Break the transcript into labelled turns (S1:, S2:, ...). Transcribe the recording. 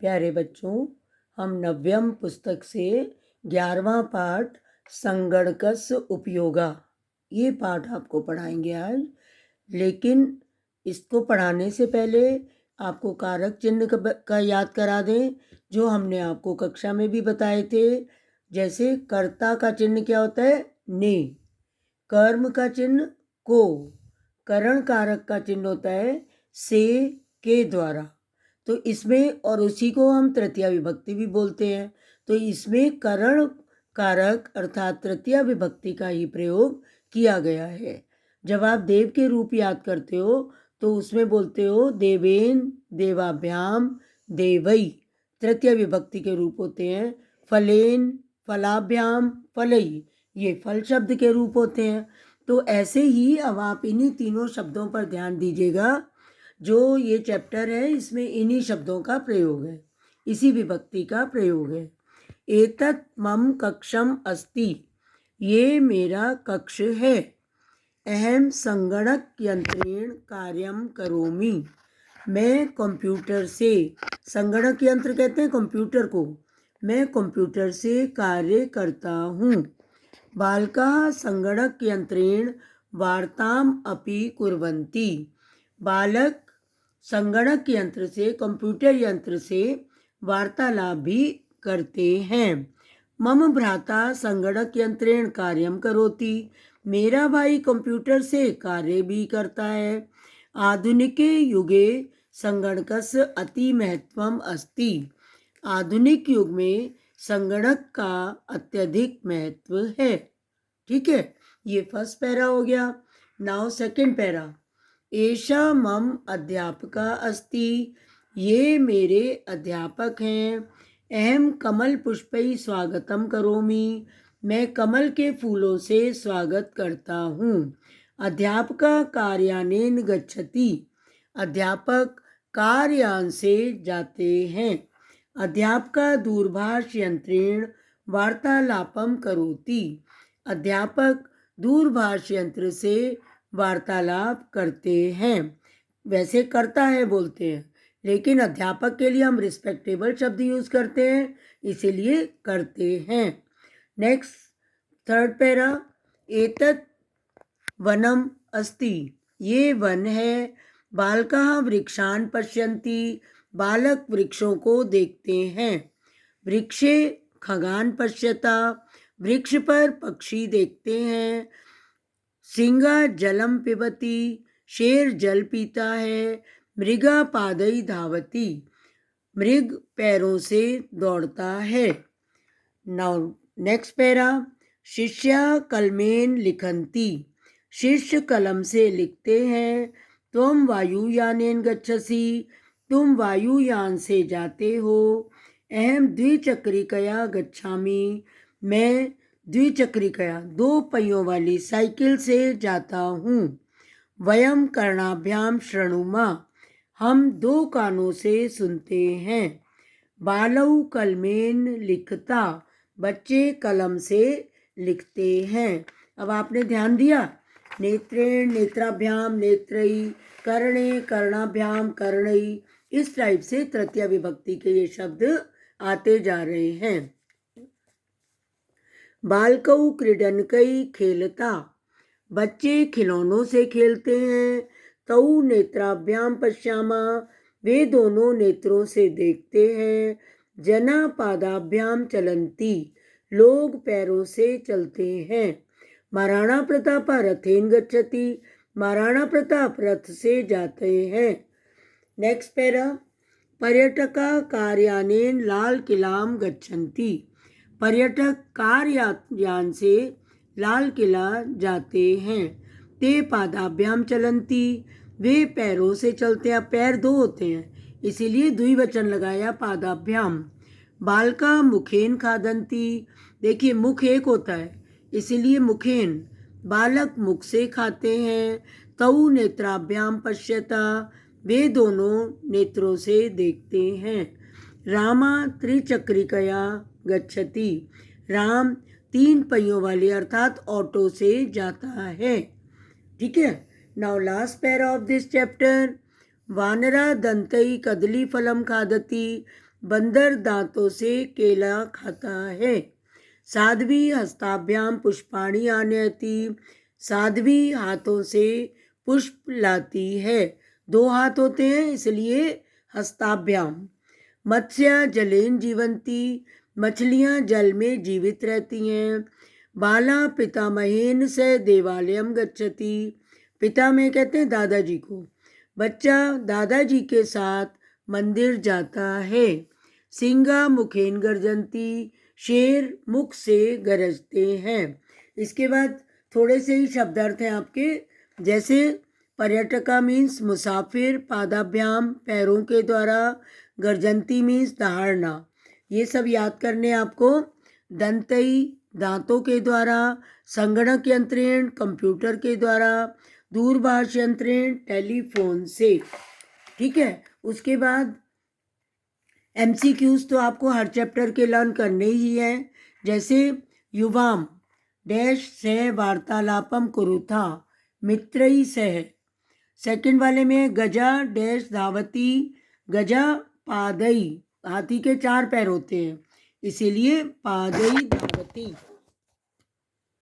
S1: प्यारे बच्चों, हम नव्यम पुस्तक से 11वां पाठ संगणकस्य उपयोगा ये पाठ आपको पढ़ाएंगे आज। लेकिन इसको पढ़ाने से पहले आपको कारक चिन्ह का याद करा दें, जो हमने आपको कक्षा में भी बताए थे। जैसे कर्ता का चिन्ह क्या होता है? ने। कर्म का चिन्ह को। करण कारक का चिन्ह होता है से, के द्वारा। तो इसमें, और उसी को हम तृतीया विभक्ति भी बोलते हैं, तो इसमें करण कारक अर्थात तृतीया विभक्ति का ही प्रयोग किया गया है। जब आप देव के रूप याद करते हो तो उसमें बोलते हो देवेन, देवाभ्याम, देवई। तृतीया विभक्ति के रूप होते हैं फलेन, फलाभ्याम, फलई। ये फल शब्द के रूप होते हैं। तो ऐसे ही अब आप इन्हीं तीनों शब्दों पर ध्यान दीजिएगा। जो ये चैप्टर है इसमें इन्हीं शब्दों का प्रयोग है, इसी विभक्ति का प्रयोग है। एतत् मम कक्षम अस्ति, ये मेरा कक्ष है। अहम संगणक यंत्रेण कार्यम करोमि, मैं कंप्यूटर से, संगणक यंत्र कहते हैं कंप्यूटर को, मैं कंप्यूटर से कार्य करता हूँ। बालकाः संगणक यंत्रेण वार्ताम अपि कुर्वन्ति, बालक संगणक यंत्र से, कंप्यूटर यंत्र से वार्तालाप भी करते हैं। मम भ्राता संगणक यंत्रेण कार्यम करोति, मेरा भाई कंप्यूटर से कार्य भी करता है। आधुनिके युगे संगणकस्य अति महत्वम अस्ति, आधुनिक युग में संगणक का अत्यधिक महत्व है। ठीक है, ये फर्स्ट पैरा हो गया। Now second para. एषा मम अध्यापका अस्ति, ये मेरे अध्यापक हैं। अहम कमल पुष्पै स्वागतम करोमि, मैं कमल के फूलों से स्वागत करता हूँ। अध्यापका कार्यानेन गच्छति, अध्यापक कार्यान से जाते हैं। अध्यापका दूरभाष यंत्रेण वार्तालापम करोति, अध्यापक दूरभाष यंत्र से वार्तालाप करते हैं। वैसे करता है बोलते हैं, लेकिन अध्यापक के लिए हम रिस्पेक्टेबल शब्द यूज करते हैं, इसीलिए करते हैं। Next third para. एतत् वनम अस्ति, ये वन है। बालकाः वृक्षान पश्यन्ति, बालक वृक्षों को देखते हैं। वृक्षे खगान पश्यता, वृक्ष पर पक्षी देखते हैं। सिंहा जलम पिबती, शेर जल पीता है। मृगा पादई धावती, मृग पैरों से दौड़ता है। Now next para. शिष्या कलमेन लिखन्ति, शिष्य कलम से लिखते हैं। तुम वायुयानेन गच्छसि, तुम वायुयान से जाते हो। अहम द्विचक्रिकया गच्छामि, मैं द्विचक्रिकया दो पहियों वाली साइकिल से जाता हूँ। वयम कर्णाभ्याम शृणुमा, हम दो कानों से सुनते हैं। बालौ कलमेन लिखता, बच्चे कलम से लिखते हैं। अब आपने ध्यान दिया, नेत्रेण नेत्राभ्याम नेत्रई, कर्णे कर्णाभ्याम कर्णई, इस टाइप से तृतीया विभक्ति के ये शब्द आते जा रहे हैं। बालकौ क्रीडनकै खेलता, बच्चे खिलौनों से खेलते हैं। तौ नेत्राभ्याम पश्यामा, वे दोनों नेत्रों से देखते हैं। जना पादाभ्याम चलन्ति, लोग पैरों से चलते हैं। महाराणा प्रताप रथेन गच्छति, महाराणा प्रताप रथ से जाते हैं। Next para. पर्यटका कार्यानेन लाल किलाम गच्छन्ति, पर्यटक कारयान से लाल किला जाते हैं। ते पादाभ्याम चलन्ति, वे पैरों से चलते हैं। पैर दो होते हैं, इसीलिए द्विवचन लगाया पादाभ्याम। बालका मुखेन खादन्ति, देखिए मुख एक होता है, इसीलिए मुखेन, बालक मुख से खाते हैं। तौ नेत्राभ्याम पश्यता, वे दोनों नेत्रों से देखते हैं। रामा त्रिचक्रिकया गच्छति, राम तीन पहियों वाली अर्थात ऑटो से जाता है। ठीक है, now last para of this chapter. वानरा दंतई कदली फलम खादति, बंदर दांतों से केला खाता है। साध्वी हस्ताभ्याम पुष्पाणि आनयति, साध्वी हाथों से पुष्प लाती है। 2 हाथ होते हैं इसलिए हस्ताभ्याम। मत्स्य जलेन जीवंती, मछलियां जल में जीवित रहती हैं। बाला पितामहेन से देवालयम गच्छति, पिता में कहते हैं दादाजी को। बच्चा दादाजी के साथ मंदिर जाता है। सिंगा मुखेन गर्जंती, शेर मुख से गरजते हैं। इसके बाद थोड़े से ही शब्दार्थ हैं आपके, जैसे पर्यटका मीन्स मुसाफिर, पादाभ्याम पैरों के द्वारा, गर्जंती मीन्स दहाड़ना। ये सब याद करने आपको। दंतई दांतों के द्वारा, संगणक यंत्रेण कंप्यूटर के द्वारा, दूरभाष यंत्रेण टेलीफोन से। ठीक है, उसके बाद MCQs तो आपको हर चैप्टर के लर्न करने ही हैं। जैसे युवाम डैश सह वार्तालापम कुरुथा मित्रई सह। सेकंड वाले में गजा डैश धावती, गजा पादई, हाथी के 4 पैर होते हैं इसीलिए पादई धावती।